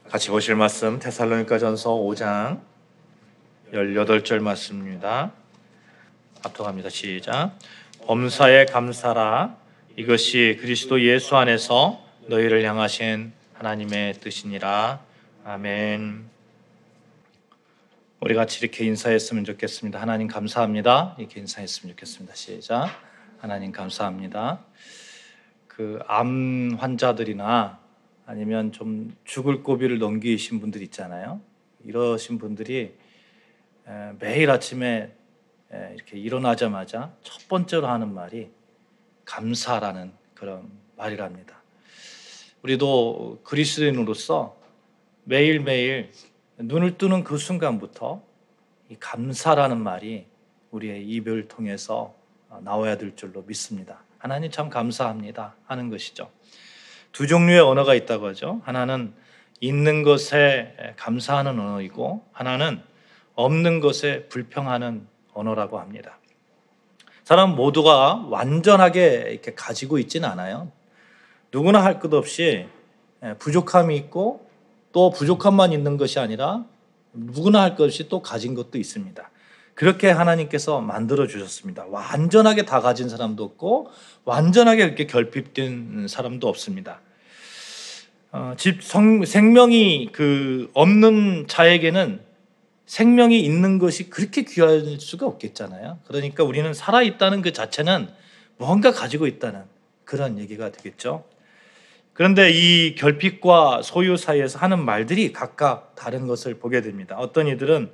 같이 보실 말씀 데살로니가전서 5장 18절 말씀입니다. 합독합니다. 시작. 범사에 감사라. 이것이 그리스도 예수 안에서 너희를 향하신 하나님의 뜻이니라. 아멘. 우리 같이 이렇게 인사했으면 좋겠습니다. 하나님 감사합니다. 이렇게 인사했으면 좋겠습니다. 시작. 하나님 감사합니다. 암 환자들이나 아니면 좀 죽을 고비를 넘기신 분들 있잖아요. 이러신 분들이 매일 아침에 이렇게 일어나자마자 첫 번째로 하는 말이 감사라는 그런 말이랍니다. 우리도 그리스도인으로서 매일매일 눈을 뜨는 그 순간부터 이 감사라는 말이 우리의 입을 통해서 나와야 될 줄로 믿습니다. 하나님 참 감사합니다 하는 것이죠. 두 종류의 언어가 있다고 하죠. 하나는 있는 것에 감사하는 언어이고 하나는 없는 것에 불평하는 언어라고 합니다. 사람 모두가 완전하게 이렇게 가지고 있지는 않아요. 누구나 할 것 없이 부족함이 있고 또 부족함만 있는 것이 아니라 누구나 할 것 없이 또 가진 것도 있습니다. 그렇게 하나님께서 만들어 주셨습니다. 완전하게 다 가진 사람도 없고 완전하게 이렇게 결핍된 사람도 없습니다. 생명이 없는 자에게는 생명이 있는 것이 그렇게 귀할 수가 없겠잖아요. 그러니까 우리는 살아있다는 그 자체는 뭔가 가지고 있다는 그런 얘기가 되겠죠. 그런데 이 결핍과 소유 사이에서 하는 말들이 각각 다른 것을 보게 됩니다. 어떤 이들은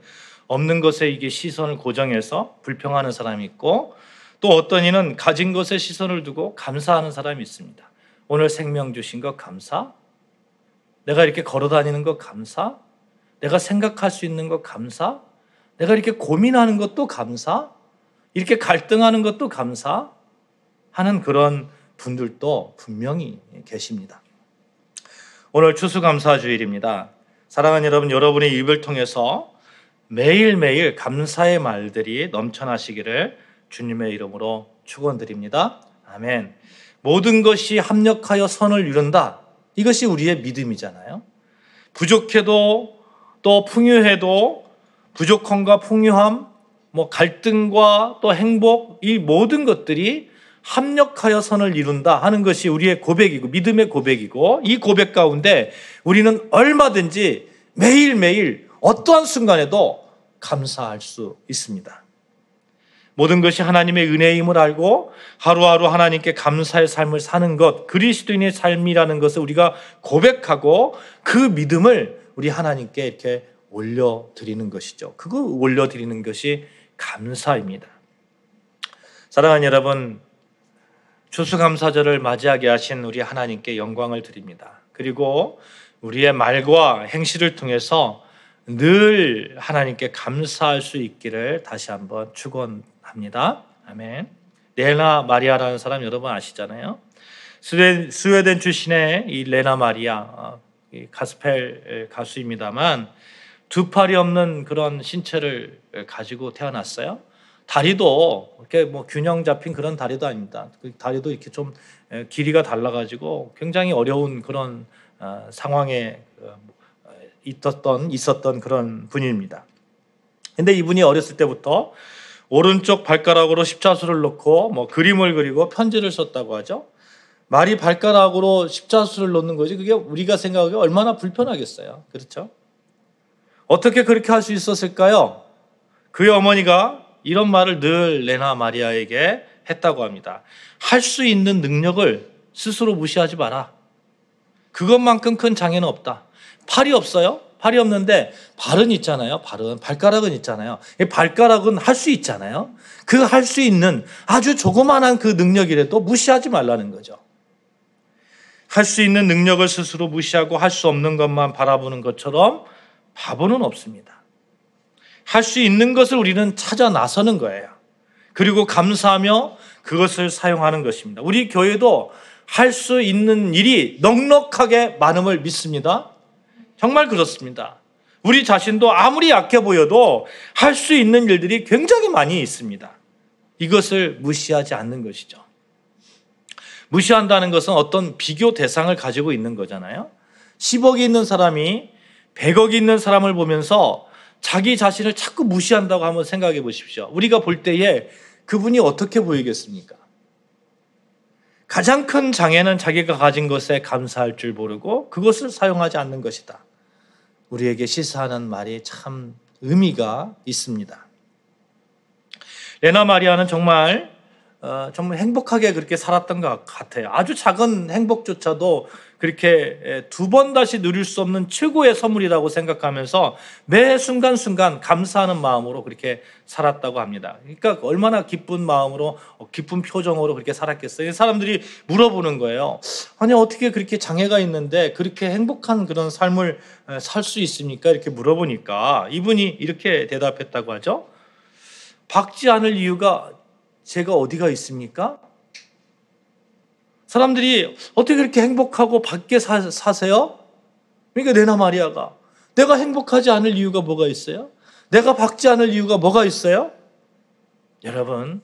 없는 것에 이게 시선을 고정해서 불평하는 사람이 있고 또 어떤 이는 가진 것에 시선을 두고 감사하는 사람이 있습니다. 오늘 생명 주신 것 감사? 내가 이렇게 걸어 다니는 것 감사? 내가 생각할 수 있는 것 감사? 내가 이렇게 고민하는 것도 감사? 이렇게 갈등하는 것도 감사? 하는 그런 분들도 분명히 계십니다. 오늘 추수감사주일입니다. 사랑하는 여러분, 여러분의 입을 통해서 매일매일 감사의 말들이 넘쳐나시기를 주님의 이름으로 축원드립니다. 아멘. 모든 것이 합력하여 선을 이룬다. 이것이 우리의 믿음이잖아요. 부족해도 또 풍요해도 부족함과 풍요함, 갈등과 또 행복, 이 모든 것들이 합력하여 선을 이룬다 하는 것이 우리의 고백이고 믿음의 고백이고 이 고백 가운데 우리는 얼마든지 매일매일 어떠한 순간에도 감사할 수 있습니다. 모든 것이 하나님의 은혜임을 알고 하루하루 하나님께 감사의 삶을 사는 것, 그리스도인의 삶이라는 것을 우리가 고백하고 그 믿음을 우리 하나님께 이렇게 올려드리는 것이죠. 그거 올려드리는 것이 감사입니다. 사랑하는 여러분, 추수감사절을 맞이하게 하신 우리 하나님께 영광을 드립니다. 그리고 우리의 말과 행실을 통해서 늘 하나님께 감사할 수 있기를 다시 한번 축원합니다. 아멘. 레나 마리아라는 사람 여러분 아시잖아요. 스웨덴 출신의 이 레나 마리아, 가스펠 가수입니다만 두 팔이 없는 그런 신체를 가지고 태어났어요. 다리도 이렇게 균형 잡힌 그런 다리도 아닙니다. 그 다리도 이렇게 좀 길이가 달라가지고 굉장히 어려운 그런 상황에 있었던 그런 분입니다. 근데 이분이 어렸을 때부터 오른쪽 발가락으로 십자수를 놓고 그림을 그리고 편지를 썼다고 하죠. 말이 발가락으로 십자수를 놓는 거지 그게 우리가 생각하기에 얼마나 불편하겠어요. 그렇죠? 어떻게 그렇게 할 수 있었을까요? 그의 어머니가 이런 말을 늘 레나 마리아에게 했다고 합니다. 할 수 있는 능력을 스스로 무시하지 마라. 그것만큼 큰 장애는 없다. 팔이 없어요? 팔이 없는데 발은 있잖아요. 발가락은 있잖아요. 발가락은 할 수 있잖아요. 그 할 수 있는 아주 조그만한 그 능력이라도 무시하지 말라는 거죠. 할 수 있는 능력을 스스로 무시하고 할 수 없는 것만 바라보는 것처럼 바보는 없습니다. 할 수 있는 것을 우리는 찾아 나서는 거예요. 그리고 감사하며 그것을 사용하는 것입니다. 우리 교회도 할 수 있는 일이 넉넉하게 많음을 믿습니다. 정말 그렇습니다. 우리 자신도 아무리 약해 보여도 할 수 있는 일들이 굉장히 많이 있습니다. 이것을 무시하지 않는 것이죠. 무시한다는 것은 어떤 비교 대상을 가지고 있는 거잖아요. 10억이 있는 사람이 100억이 있는 사람을 보면서 자기 자신을 자꾸 무시한다고 한번 생각해 보십시오. 우리가 볼 때에 그분이 어떻게 보이겠습니까? 가장 큰 장애는 자기가 가진 것에 감사할 줄 모르고 그것을 사용하지 않는 것이다. 우리에게 시사하는 말이 참 의미가 있습니다. 레나 마리아는 정말 행복하게 그렇게 살았던 것 같아요. 아주 작은 행복조차도 그렇게 두 번 다시 누릴 수 없는 최고의 선물이라고 생각하면서 매 순간순간 감사하는 마음으로 그렇게 살았다고 합니다. 그러니까 얼마나 기쁜 마음으로, 기쁜 표정으로 그렇게 살았겠어요. 사람들이 물어보는 거예요. 아니, 어떻게 그렇게 장애가 있는데 그렇게 행복한 그런 삶을 살 수 있습니까? 이렇게 물어보니까 이분이 이렇게 대답했다고 하죠. 박지 않을 이유가 제가 어디가 있습니까? 사람들이 어떻게 그렇게 행복하고 밖에 사세요? 그러니까 레나 마리아가 내가 행복하지 않을 이유가 뭐가 있어요? 내가 박지 않을 이유가 뭐가 있어요? 여러분,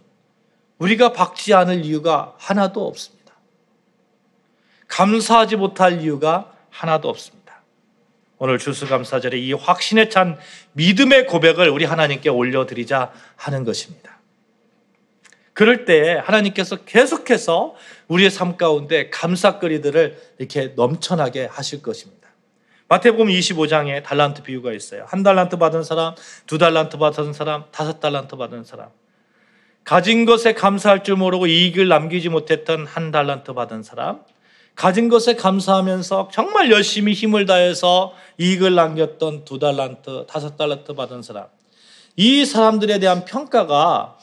우리가 박지 않을 이유가 하나도 없습니다. 감사하지 못할 이유가 하나도 없습니다. 오늘 추수감사절에 이 확신에 찬 믿음의 고백을 우리 하나님께 올려드리자 하는 것입니다. 그럴 때 하나님께서 계속해서 우리의 삶 가운데 감사거리들을 이렇게 넘쳐나게 하실 것입니다. 마태복음 25장에 달란트 비유가 있어요. 1달란트 받은 사람, 2달란트 받은 사람, 5달란트 받은 사람. 가진 것에 감사할 줄 모르고 이익을 남기지 못했던 1달란트 받은 사람, 가진 것에 감사하면서 정말 열심히 힘을 다해서 이익을 남겼던 2달란트, 5달란트 받은 사람. 이 사람들에 대한 평가가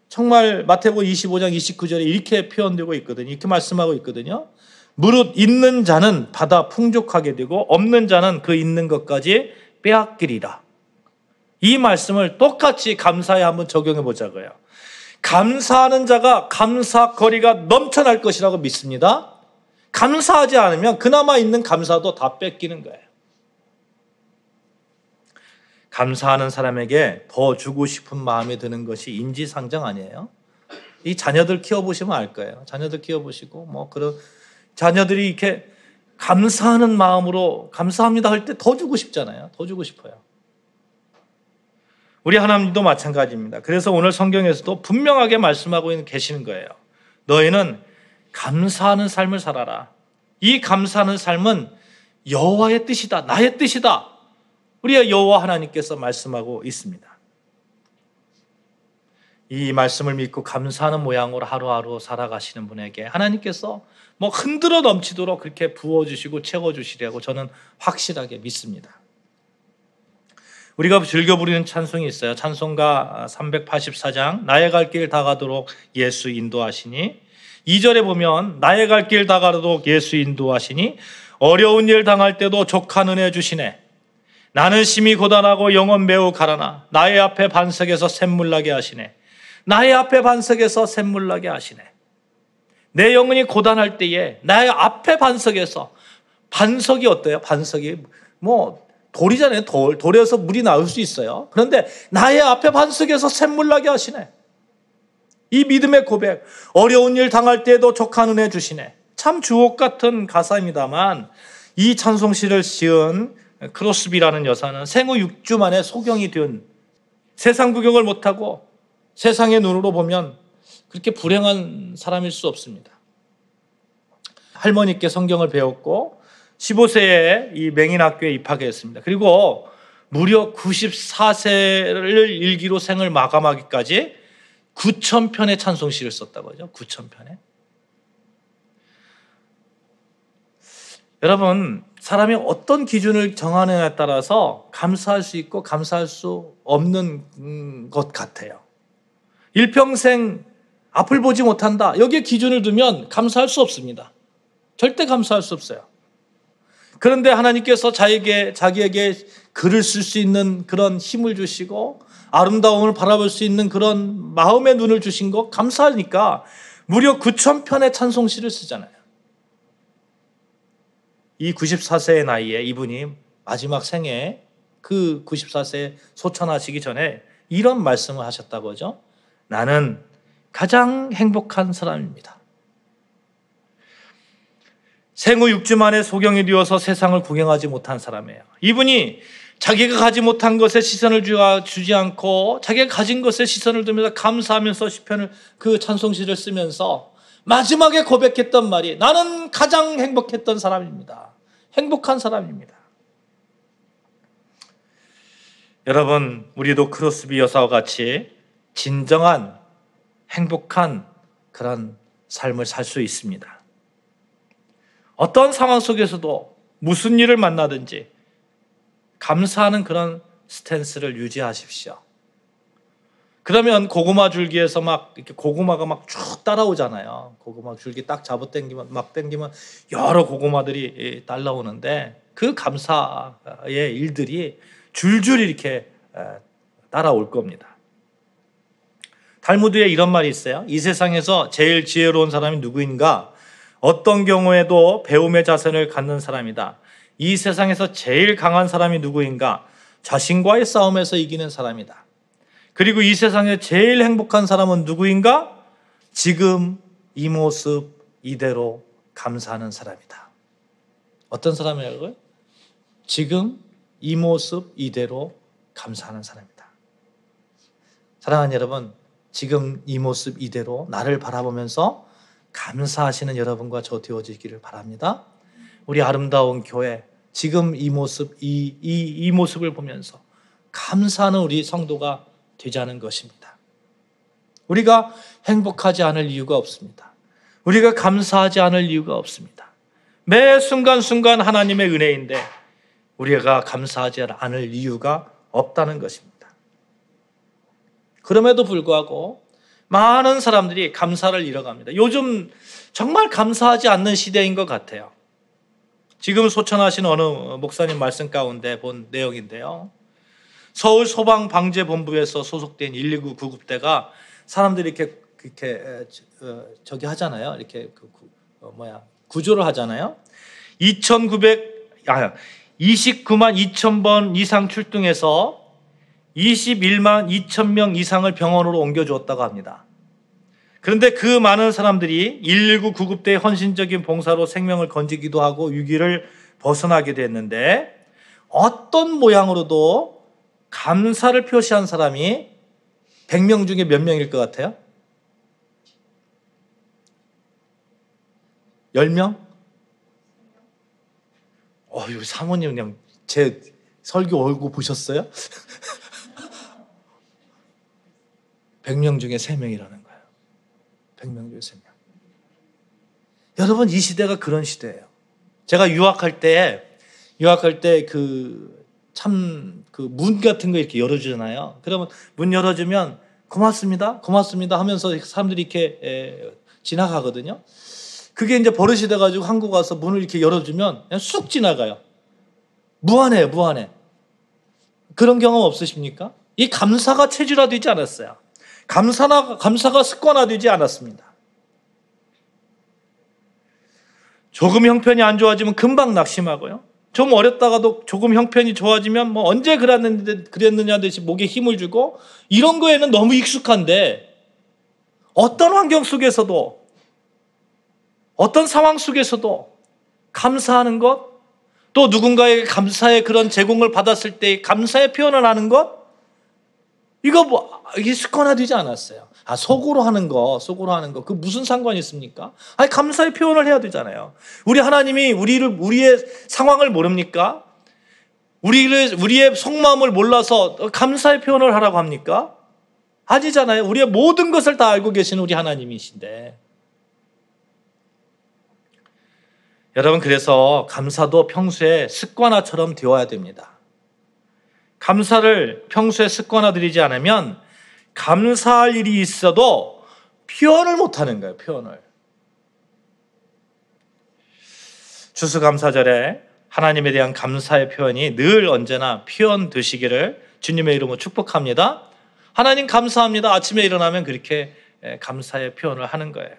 정말 마태복음 25장 29절에 이렇게 표현되고 있거든요. 이렇게 말씀하고 있거든요. 무릇 있는 자는 받아 풍족하게 되고 없는 자는 그 있는 것까지 빼앗기리라. 이 말씀을 똑같이 감사에 한번 적용해 보자고요. 감사하는 자가 감사거리가 넘쳐날 것이라고 믿습니다. 감사하지 않으면 그나마 있는 감사도 다 뺏기는 거예요. 감사하는 사람에게 더 주고 싶은 마음이 드는 것이 인지상정 아니에요? 이 자녀들 키워보시면 알 거예요. 자녀들 키워보시고 그런 자녀들이 이렇게 감사하는 마음으로 감사합니다 할 때 더 주고 싶잖아요. 더 주고 싶어요. 우리 하나님도 마찬가지입니다. 그래서 오늘 성경에서도 분명하게 말씀하고 계시는 거예요. 너희는 감사하는 삶을 살아라. 이 감사하는 삶은 여호와의 뜻이다. 나의 뜻이다. 우리의 여호와 하나님께서 말씀하고 있습니다. 이 말씀을 믿고 감사하는 모양으로 하루하루 살아가시는 분에게 하나님께서 흔들어 넘치도록 그렇게 부어주시고 채워주시리라고 저는 확실하게 믿습니다. 우리가 즐겨 부르는 찬송이 있어요. 찬송가 384장 나의 갈 길 다 가도록 예수 인도하시니 2절에 보면 나의 갈 길 다 가도록 예수 인도하시니 어려운 일 당할 때도 족한 은혜 주시네. 나는 심히 고단하고 영혼 매우 가라나 나의 앞에 반석에서 샘물 나게 하시네. 나의 앞에 반석에서 샘물 나게 하시네. 내 영혼이 고단할 때에 나의 앞에 반석에서 반석이 어때요? 반석이 돌이잖아요. 돌에서 물이 나올 수 있어요. 그런데 나의 앞에 반석에서 샘물 나게 하시네. 이 믿음의 고백, 어려운 일 당할 때에도 족한 은혜 주시네. 참 주옥 같은 가사입니다만 이 찬송시를 지은 크로스비라는 여사는 생후 6주 만에 소경이 된 세상 구경을 못하고 세상의 눈으로 보면 그렇게 불행한 사람일 수 없습니다. 할머니께 성경을 배웠고 15세에 이 맹인학교에 입학했습니다. 그리고 무려 94세를 일기로 생을 마감하기까지 9,000편의 찬송시를 썼다고 하죠. 9,000편에. 여러분, 사람이 어떤 기준을 정하느냐에 따라서 감사할 수 있고 감사할 수 없는 것 같아요. 일평생 앞을 보지 못한다. 여기에 기준을 두면 감사할 수 없습니다. 절대 감사할 수 없어요. 그런데 하나님께서 자기에게 글을 쓸 수 있는 그런 힘을 주시고 아름다움을 바라볼 수 있는 그런 마음의 눈을 주신 거 감사하니까 무려 9,000편의 찬송시를 쓰잖아요. 이 94세의 나이에 이분이 마지막 생에 그 94세에 소천하시기 전에 이런 말씀을 하셨다고 하죠. 나는 가장 행복한 사람입니다. 생후 6주 만에 소경이 되어서 세상을 구경하지 못한 사람이에요. 이분이 자기가 가지 못한 것에 시선을 주지 않고 자기가 가진 것에 시선을 두면서 감사하면서 시편을 그 찬송시를 쓰면서 마지막에 고백했던 말이 나는 가장 행복했던 사람입니다. 행복한 사람입니다. 여러분, 우리도 크로스비 여사와 같이 진정한 행복한 그런 삶을 살 수 있습니다. 어떤 상황 속에서도 무슨 일을 만나든지 감사하는 그런 스탠스를 유지하십시오. 그러면 고구마 줄기에서 막 이렇게 고구마가 막 쭉 따라오잖아요. 고구마 줄기 딱 당기면 여러 고구마들이 따라오는데 그 감사의 일들이 줄줄이 이렇게 따라올 겁니다. 탈무드에 이런 말이 있어요. 이 세상에서 제일 지혜로운 사람이 누구인가? 어떤 경우에도 배움의 자세를 갖는 사람이다. 이 세상에서 제일 강한 사람이 누구인가? 자신과의 싸움에서 이기는 사람이다. 그리고 이 세상에 제일 행복한 사람은 누구인가? 지금 이 모습 이대로 감사하는 사람이다. 어떤 사람이라고요? 지금 이 모습 이대로 감사하는 사람이다. 사랑하는 여러분, 지금 이 모습 이대로 나를 바라보면서 감사하시는 여러분과 저 되어지기를 바랍니다. 우리 아름다운 교회, 지금 이 모습, 이 모습을 보면서 감사하는 우리 성도가 되자는 것입니다. 우리가 행복하지 않을 이유가 없습니다. 우리가 감사하지 않을 이유가 없습니다. 매 순간순간 하나님의 은혜인데 우리가 감사하지 않을 이유가 없다는 것입니다. 그럼에도 불구하고 많은 사람들이 감사를 잃어갑니다. 요즘 정말 감사하지 않는 시대인 것 같아요. 지금 소천하신 어느 목사님 말씀 가운데 본 내용인데요. 서울 소방방재본부에서 소속된 119 구급대가 사람들이 이렇게 저기 하잖아요. 이렇게 구조를 하잖아요. 29만 2천 번 이상 출동해서 21만 2천 명 이상을 병원으로 옮겨주었다고 합니다. 그런데 그 많은 사람들이 119 구급대의 헌신적인 봉사로 생명을 건지기도 하고 위기를 벗어나게 됐는데 어떤 모양으로도 감사를 표시한 사람이 100명 중에 몇 명일 것 같아요? 10명? 사모님 그냥 제 설교 얼굴 보셨어요? 100명 중에 3명이라는 거예요. 100명 중에 3명. 여러분, 이 시대가 그런 시대예요. 제가 유학할 때 문 같은 거 이렇게 열어주잖아요. 그러면 문 열어주면 고맙습니다 하면서 사람들이 이렇게 지나가거든요. 그게 이제 버릇이 돼가지고 한국 와서 문을 이렇게 열어주면 그냥 쑥 지나가요. 무한해요. 그런 경험 없으십니까? 이 감사가 체질화되지 않았어요. 감사가 습관화되지 않았습니다. 조금 형편이 안 좋아지면 금방 낙심하고요. 좀 어렸다가도 조금 형편이 좋아지면 언제 그랬느냐 듯이 목에 힘을 주고 이런 거에는 너무 익숙한데 어떤 환경 속에서도 어떤 상황 속에서도 감사하는 것, 또 누군가에게 감사의 그런 제공을 받았을 때 감사의 표현을 하는 것, 이게 습관화되지 않았어요. 속으로 하는 거, 그 무슨 상관이 있습니까? 감사의 표현을 해야 되잖아요. 우리 하나님이 우리의 상황을 모릅니까? 우리의 속마음을 몰라서 감사의 표현을 하라고 합니까? 아니잖아요. 우리의 모든 것을 다 알고 계시는 우리 하나님이신데. 여러분, 그래서 감사도 평소에 습관화처럼 되어야 됩니다. 감사를 평소에 습관화들이지 않으면 감사할 일이 있어도 표현을 못하는 거예요. 표현을. 추수감사절에 하나님에 대한 감사의 표현이 늘 언제나 표현되시기를 주님의 이름으로 축복합니다. 하나님 감사합니다. 아침에 일어나면 그렇게 감사의 표현을 하는 거예요.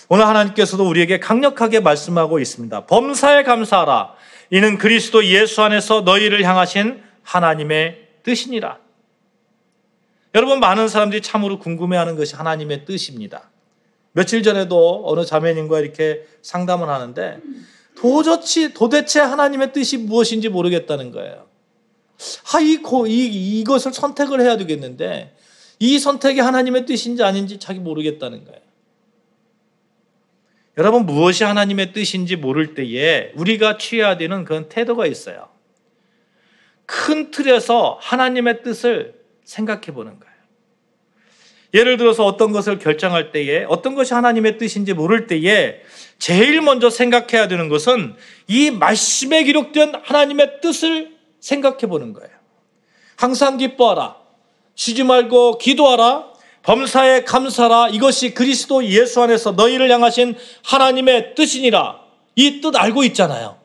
오늘 하나님께서도 우리에게 강력하게 말씀하고 있습니다. 범사에 감사하라. 이는 그리스도 예수 안에서 너희를 향하신 하나님의 뜻이니라. 여러분, 많은 사람들이 참으로 궁금해하는 것이 하나님의 뜻입니다. 며칠 전에도 어느 자매님과 이렇게 상담을 하는데 도대체 하나님의 뜻이 무엇인지 모르겠다는 거예요. 이것을 선택을 해야 되겠는데 이 선택이 하나님의 뜻인지 아닌지 자기 모르겠다는 거예요. 여러분, 무엇이 하나님의 뜻인지 모를 때에 우리가 취해야 되는 그런 태도가 있어요. 큰 틀에서 하나님의 뜻을 생각해 보는 거예요. 예를 들어서 어떤 것을 결정할 때에 어떤 것이 하나님의 뜻인지 모를 때에 제일 먼저 생각해야 되는 것은 이 말씀에 기록된 하나님의 뜻을 생각해 보는 거예요. 항상 기뻐하라. 쉬지 말고 기도하라. 범사에 감사하라. 이것이 그리스도 예수 안에서 너희를 향하신 하나님의 뜻이니라. 이 뜻 알고 있잖아요.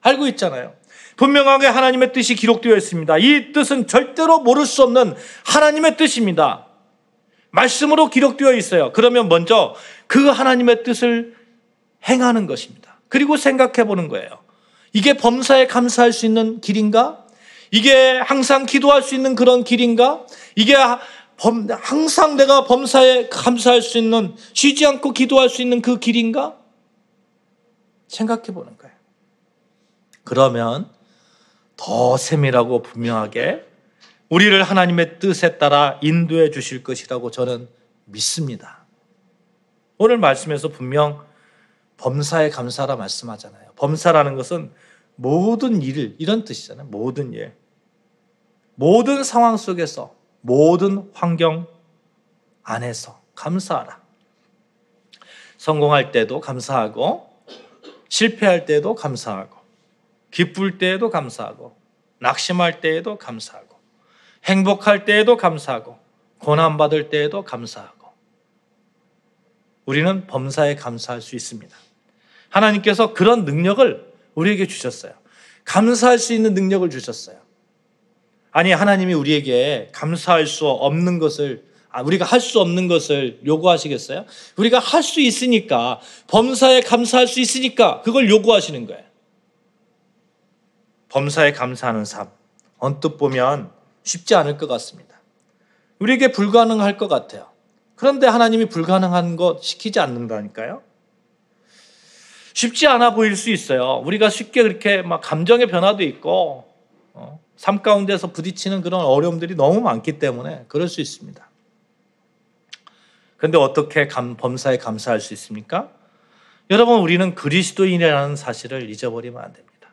알고 있잖아요. 분명하게 하나님의 뜻이 기록되어 있습니다. 이 뜻은 절대로 모를 수 없는 하나님의 뜻입니다. 말씀으로 기록되어 있어요. 그러면 먼저 그 하나님의 뜻을 행하는 것입니다. 그리고 생각해 보는 거예요. 이게 범사에 감사할 수 있는 길인가? 이게 항상 기도할 수 있는 그런 길인가? 이게 항상 내가 범사에 감사할 수 있는, 쉬지 않고 기도할 수 있는 그 길인가? 생각해 보는 거예요. 그러면 더 세밀하고 분명하게 우리를 하나님의 뜻에 따라 인도해 주실 것이라고 저는 믿습니다. 오늘 말씀에서 분명 범사에 감사하라 말씀하잖아요. 범사라는 것은 모든 일, 이런 뜻이잖아요. 모든 일. 모든 상황 속에서, 모든 환경 안에서 감사하라. 성공할 때도 감사하고, 실패할 때도 감사하고, 기쁠 때에도 감사하고, 낙심할 때에도 감사하고, 행복할 때에도 감사하고, 고난받을 때에도 감사하고, 우리는 범사에 감사할 수 있습니다. 하나님께서 그런 능력을 우리에게 주셨어요. 감사할 수 있는 능력을 주셨어요. 아니, 하나님이 우리에게 감사할 수 없는 것을, 우리가 할 수 없는 것을 요구하시겠어요? 우리가 할 수 있으니까, 범사에 감사할 수 있으니까 그걸 요구하시는 거예요. 범사에 감사하는 삶, 언뜻 보면 쉽지 않을 것 같습니다. 우리에게 불가능할 것 같아요. 그런데 하나님이 불가능한 것 시키지 않는다니까요. 쉽지 않아 보일 수 있어요. 우리가 쉽게 그렇게 막 감정의 변화도 있고, 삶 가운데서 부딪히는 그런 어려움들이 너무 많기 때문에 그럴 수 있습니다. 그런데 어떻게 범사에 감사할 수 있습니까? 여러분, 우리는 그리스도인이라는 사실을 잊어버리면 안 됩니다.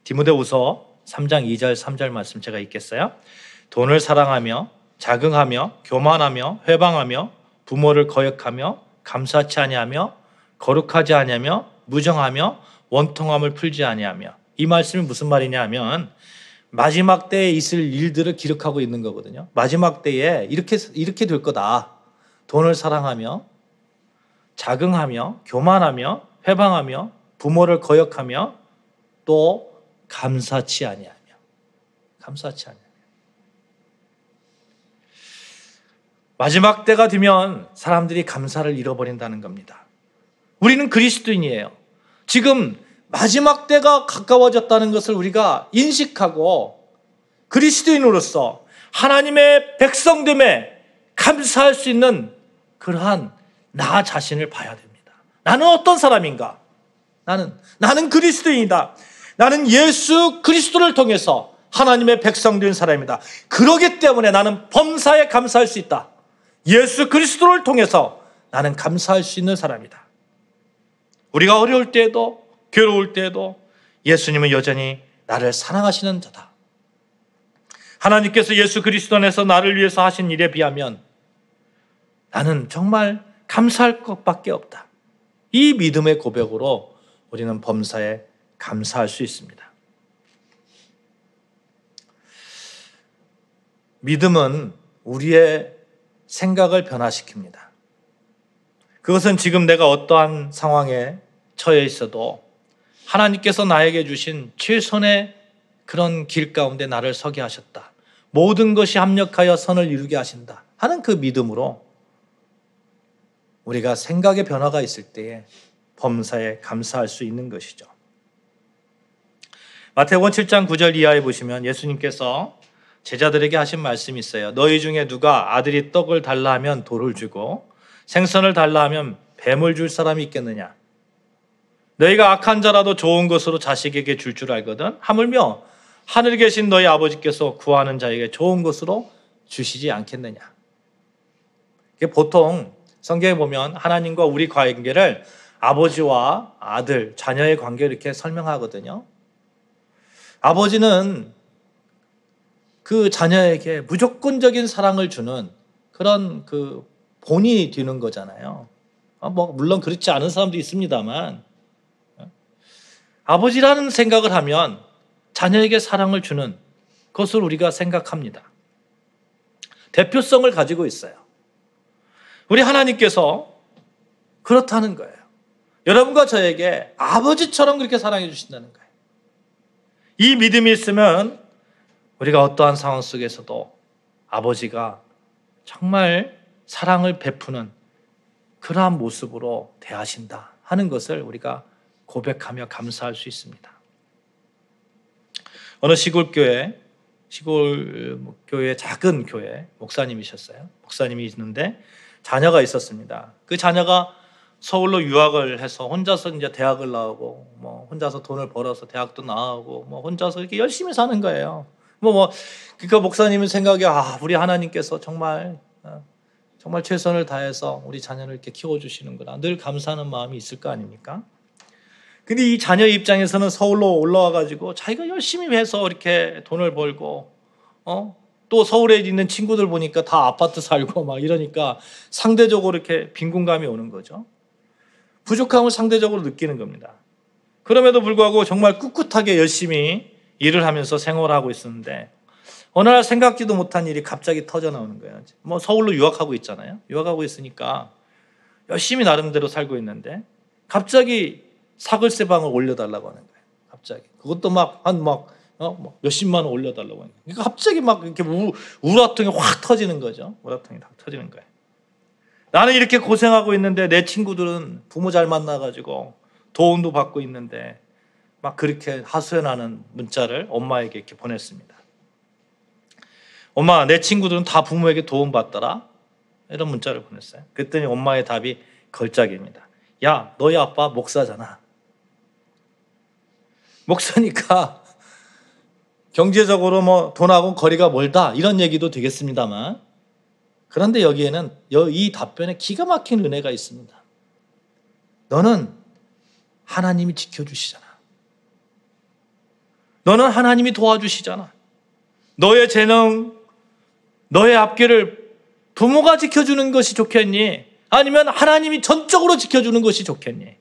디모데후서 3장 2절 3절 말씀 제가 읽겠어요. 돈을 사랑하며 자긍하며 교만하며 회방하며 부모를 거역하며 감사치 아니하며 거룩하지 아니하며 무정하며 원통함을 풀지 아니하며. 이 말씀이 무슨 말이냐 하면 마지막 때에 있을 일들을 기록하고 있는 거거든요. 마지막 때에 이렇게 될 거다. 돈을 사랑하며 자긍하며 교만하며 회방하며 부모를 거역하며 또 감사치 아니하며. 감사치 아니하며. 마지막 때가 되면 사람들이 감사를 잃어버린다는 겁니다. 우리는 그리스도인이에요. 지금 마지막 때가 가까워졌다는 것을 우리가 인식하고 그리스도인으로서 하나님의 백성됨에 감사할 수 있는 그러한 나 자신을 봐야 됩니다. 나는 어떤 사람인가? 나는 그리스도인이다. 나는 예수 그리스도를 통해서 하나님의 백성된 사람이다. 그러기 때문에 나는 범사에 감사할 수 있다. 예수 그리스도를 통해서 나는 감사할 수 있는 사람이다. 우리가 어려울 때에도 괴로울 때에도 예수님은 여전히 나를 사랑하시는 자다. 하나님께서 예수 그리스도 안에서 나를 위해서 하신 일에 비하면 나는 정말 감사할 것밖에 없다. 이 믿음의 고백으로 우리는 범사에 감사할 수 있습니다. 믿음은 우리의 생각을 변화시킵니다. 그것은 지금 내가 어떠한 상황에 처해 있어도 하나님께서 나에게 주신 최선의 그런 길 가운데 나를 서게 하셨다. 모든 것이 합력하여 선을 이루게 하신다 하는 그 믿음으로 우리가 생각의 변화가 있을 때에 범사에 감사할 수 있는 것이죠. 마태복음 7장 9절 이하에 보시면 예수님께서 제자들에게 하신 말씀이 있어요. 너희 중에 누가 아들이 떡을 달라 하면 돌을 주고 생선을 달라 하면 뱀을 줄 사람이 있겠느냐? 너희가 악한 자라도 좋은 것으로 자식에게 줄 줄 알거든. 하물며 하늘에 계신 너희 아버지께서 구하는 자에게 좋은 것으로 주시지 않겠느냐? 보통 성경에 보면 하나님과 우리 관계를 아버지와 아들, 자녀의 관계를 이렇게 설명하거든요. 아버지는 그 자녀에게 무조건적인 사랑을 주는 그런 그 본이 되는 거잖아요. 물론 그렇지 않은 사람도 있습니다만, 아버지라는 생각을 하면 자녀에게 사랑을 주는 것을 우리가 생각합니다. 대표성을 가지고 있어요. 우리 하나님께서 그렇다는 거예요. 여러분과 저에게 아버지처럼 그렇게 사랑해 주신다는 거예요. 이 믿음이 있으면 우리가 어떠한 상황 속에서도 아버지가 정말 사랑을 베푸는 그러한 모습으로 대하신다 하는 것을 우리가 고백하며 감사할 수 있습니다. 어느 시골 교회 작은 교회 목사님이셨어요. 목사님이 있는데 자녀가 있었습니다. 그 자녀가 서울로 유학을 해서 혼자서 이제 대학을 나오고 혼자서 돈을 벌어서 대학도 나오고 혼자서 이렇게 열심히 사는 거예요. 그러니까 목사님은 생각에 우리 하나님께서 정말 최선을 다해서 우리 자녀를 이렇게 키워주시는구나. 늘 감사하는 마음이 있을 거 아닙니까? 근데 이 자녀 입장에서는 서울로 올라와가지고 자기가 열심히 해서 이렇게 돈을 벌고, 또 서울에 있는 친구들 보니까 다 아파트 살고 이러니까 상대적으로 이렇게 빈곤감이 오는 거죠. 부족함을 상대적으로 느끼는 겁니다. 그럼에도 불구하고 정말 꿋꿋하게 열심히 일을 하면서 생활하고 있었는데 어느 날 생각지도 못한 일이 갑자기 터져 나오는 거예요. 서울로 유학하고 있잖아요. 유학하고 있으니까 열심히 나름대로 살고 있는데 갑자기 사글세방을 올려달라고 하는 거예요. 갑자기. 그것도 몇십만 원 올려달라고 하는 거예요. 그러니까 갑자기 이렇게 우라통이 확 터지는 거죠. 우라통이 확 터지는 거예요. 나는 이렇게 고생하고 있는데 내 친구들은 부모 잘 만나가지고 도움도 받고 있는데 그렇게 하소연하는 문자를 엄마에게 이렇게 보냈습니다. 엄마, 내 친구들은 다 부모에게 도움받더라? 이런 문자를 보냈어요. 그랬더니 엄마의 답이 걸작입니다. 야, 너희 아빠 목사잖아. 목사니까 경제적으로 돈하고 거리가 멀다 이런 얘기도 되겠습니다만, 그런데 여기에는 이 답변에 기가 막힌 은혜가 있습니다. 너는 하나님이 지켜주시잖아. 너는 하나님이 도와주시잖아. 너의 재능, 너의 앞길을 부모가 지켜주는 것이 좋겠니? 아니면 하나님이 전적으로 지켜주는 것이 좋겠니?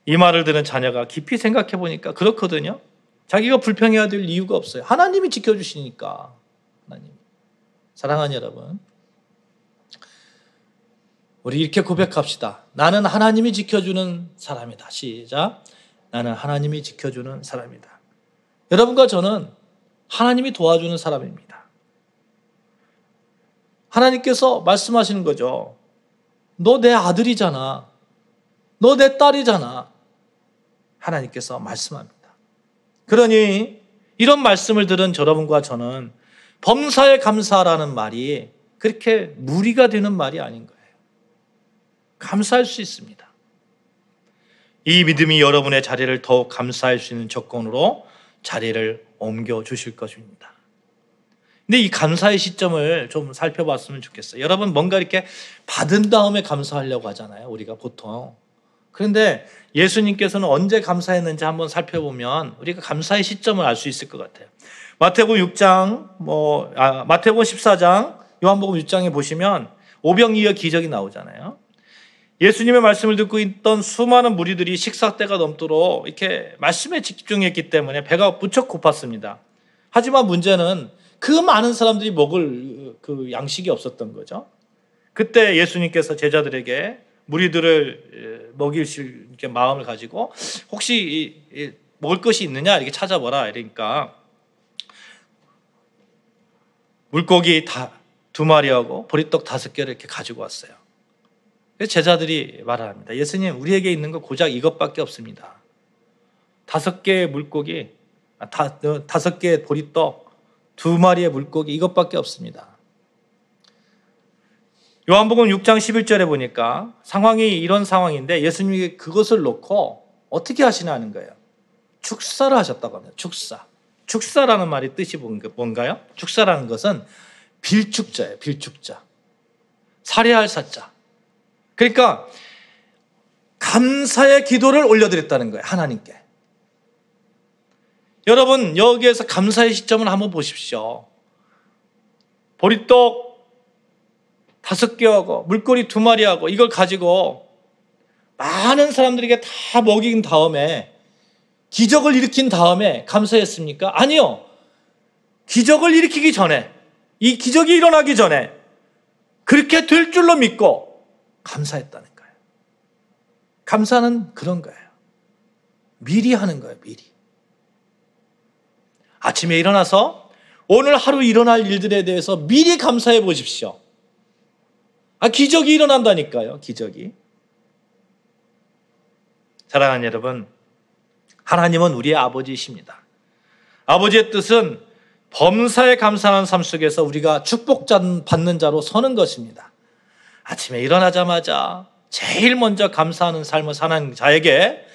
이 말을 들은 자녀가 깊이 생각해 보니까 그렇거든요. 자기가 불평해야 될 이유가 없어요. 하나님이 지켜주시니까. 하나님. 사랑하는 여러분, 우리 이렇게 고백합시다. 나는 하나님이 지켜주는 사람이다. 시작. 나는 하나님이 지켜주는 사람이다. 여러분과 저는 하나님이 도와주는 사람입니다. 하나님께서 말씀하시는 거죠. 너 내 아들이잖아. 너 내 딸이잖아. 하나님께서 말씀합니다. 그러니 이런 말씀을 들은 여러분과 저는 범사에 감사라는 말이 그렇게 무리가 되는 말이 아닌 거예요. 감사할 수 있습니다. 이 믿음이 여러분의 자리를 더욱 감사할 수 있는 조건으로 자리를 옮겨주실 것입니다. 근데 이 감사의 시점을 좀 살펴봤으면 좋겠어요. 여러분 뭔가 이렇게 받은 다음에 감사하려고 하잖아요. 우리가 보통. 그런데 예수님께서는 언제 감사했는지 한번 살펴보면 우리가 감사의 시점을 알 수 있을 것 같아요. 마태복음 14장, 요한복음 6장에 보시면 오병이어 기적이 나오잖아요. 예수님의 말씀을 듣고 있던 수많은 무리들이 식사 때가 넘도록 이렇게 말씀에 집중했기 때문에 배가 무척 고팠습니다. 하지만 문제는 그 많은 사람들이 먹을 그 양식이 없었던 거죠. 그때 예수님께서 제자들에게 무리들을 먹이실 마음을 가지고 혹시 먹을 것이 있느냐 이렇게 찾아보라 이러니까 물고기 2마리하고 보리떡 5개를 이렇게 가지고 왔어요. 그래서 제자들이 말을 합니다. 예수님, 우리에게 있는 거 고작 이것밖에 없습니다. 5개의 물고기, 5개의 보리떡, 2마리의 물고기 이것밖에 없습니다. 요한복음 6장 11절에 보니까 상황이 이런 상황인데 예수님이 그것을 놓고 어떻게 하시냐는 거예요. 축사를 하셨다고 합니다. 축사. 축사라는 말이 뜻이 뭔가요? 축사라는 것은 빌축자예요. 빌축자. 살해할 사자. 그러니까 감사의 기도를 올려드렸다는 거예요. 하나님께. 여러분 여기에서 감사의 시점을 한번 보십시오. 보리떡 5개하고 물고기 2마리하고 이걸 가지고 많은 사람들에게 다 먹인 다음에 기적을 일으킨 다음에 감사했습니까? 아니요. 기적을 일으키기 전에, 이 기적이 일어나기 전에 그렇게 될 줄로 믿고 감사했다는 거예요. 감사는 그런 거예요. 미리 하는 거예요. 미리. 아침에 일어나서 오늘 하루 일어날 일들에 대해서 미리 감사해 보십시오. 기적이 일어난다니까요. 기적이. 사랑하는 여러분, 하나님은 우리의 아버지이십니다. 아버지의 뜻은 범사에 감사하는 삶 속에서 우리가 축복받는 자로 서는 것입니다. 아침에 일어나자마자 제일 먼저 감사하는 삶을 사는 자에게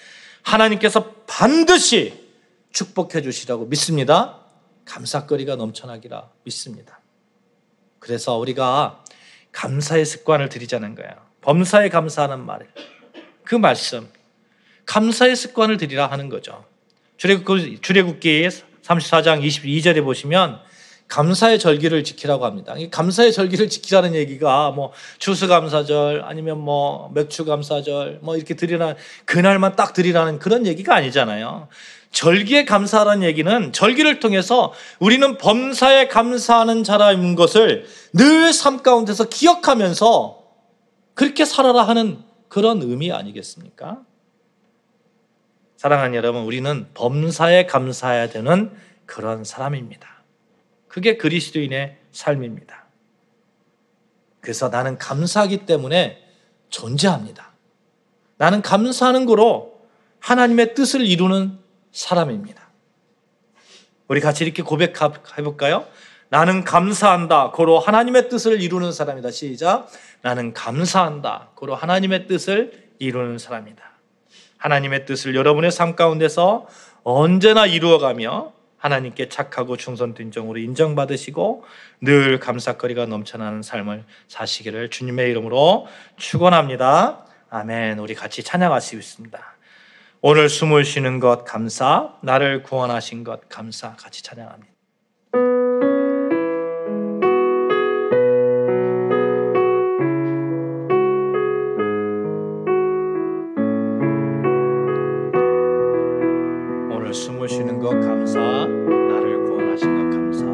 하나님께서 반드시 축복해 주시라고 믿습니다. 감사거리가 넘쳐나기라 믿습니다. 그래서 우리가 감사의 습관을 들이자는 거예요. 범사에 감사하는 말, 그 말씀, 감사의 습관을 들이라 하는 거죠. 출애굽기 34장 22절에 보시면 감사의 절기를 지키라고 합니다. 감사의 절기를 지키라는 얘기가 뭐 추수감사절 아니면 뭐 맥추감사절 뭐 이렇게 드리라는, 그날만 딱 드리라는 그런 얘기가 아니잖아요. 절기에 감사하라는 얘기는 절기를 통해서 우리는 범사에 감사하는 자라는 것을 늘 삶 가운데서 기억하면서 그렇게 살아라 하는 그런 의미 아니겠습니까? 사랑하는 여러분, 우리는 범사에 감사해야 되는 그런 사람입니다. 그게 그리스도인의 삶입니다. 그래서 나는 감사하기 때문에 존재합니다. 나는 감사하는 거로 하나님의 뜻을 이루는 사람입니다. 우리 같이 이렇게 고백해 볼까요? 나는 감사한다. 고로 하나님의 뜻을 이루는 사람이다. 시작. 나는 감사한다. 고로 하나님의 뜻을 이루는 사람이다. 하나님의 뜻을 여러분의 삶 가운데서 언제나 이루어가며 하나님께 착하고 충성된 종으로 인정받으시고 늘 감사거리가 넘쳐나는 삶을 사시기를 주님의 이름으로 축원합니다. 아멘. 우리 같이 찬양하시겠습니다. 오늘 숨을 쉬는 것 감사, 나를 구원하신 것 감사. 같이 찬양합니다. 오늘 숨을 쉬는 것 감사, 나를 구원하신 것 감사.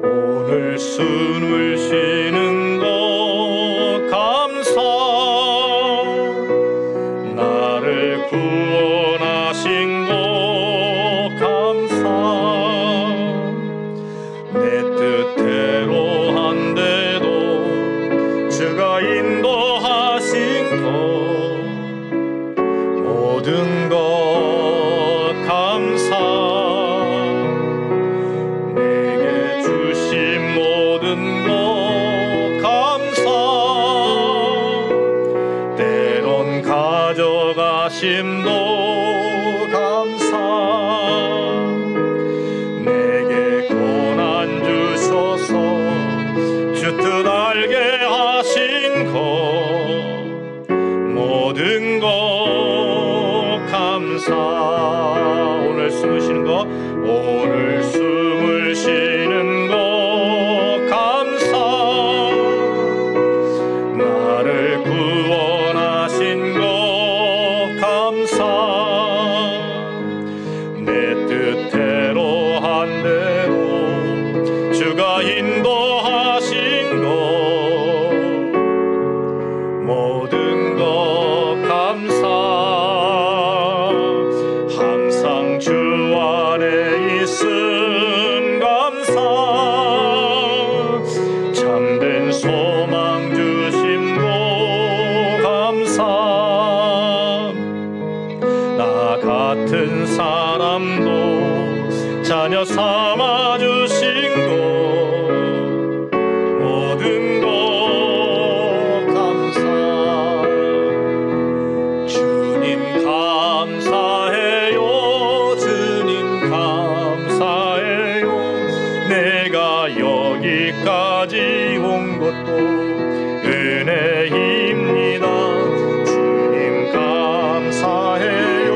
오늘 숨을 쉬는 것 감사, 나를 구원하신 것 감사. 내 뜻대로 한데도 주가 인도하신 것, 모든 것 감사. 내게 주신 모든 것 감사. 때론 가져가심도 감사. 내게 고난 주셔서 주 뜻 알게 하신 것, 모든 것 감사. 오늘 숨을 쉬는 것, 오늘 숨을 쉬는 것 감사. 나를 구원하신 것 감사. 내 뜻대로 한 대로 주가 인도하신 것, 모든 것 감사. 항상 주 안에 있음 감사. 참된 소망 주심 것 감사. 나 같은 사람도 자녀 삼아 주신 것, 모든 것 여기까지 온 것도 은혜입니다. 주님 감사해요.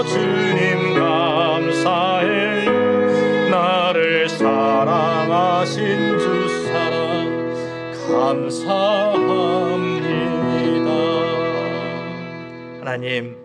주님 감사해요. 나를 사랑하신 주 사랑 감사합니다. 하나님,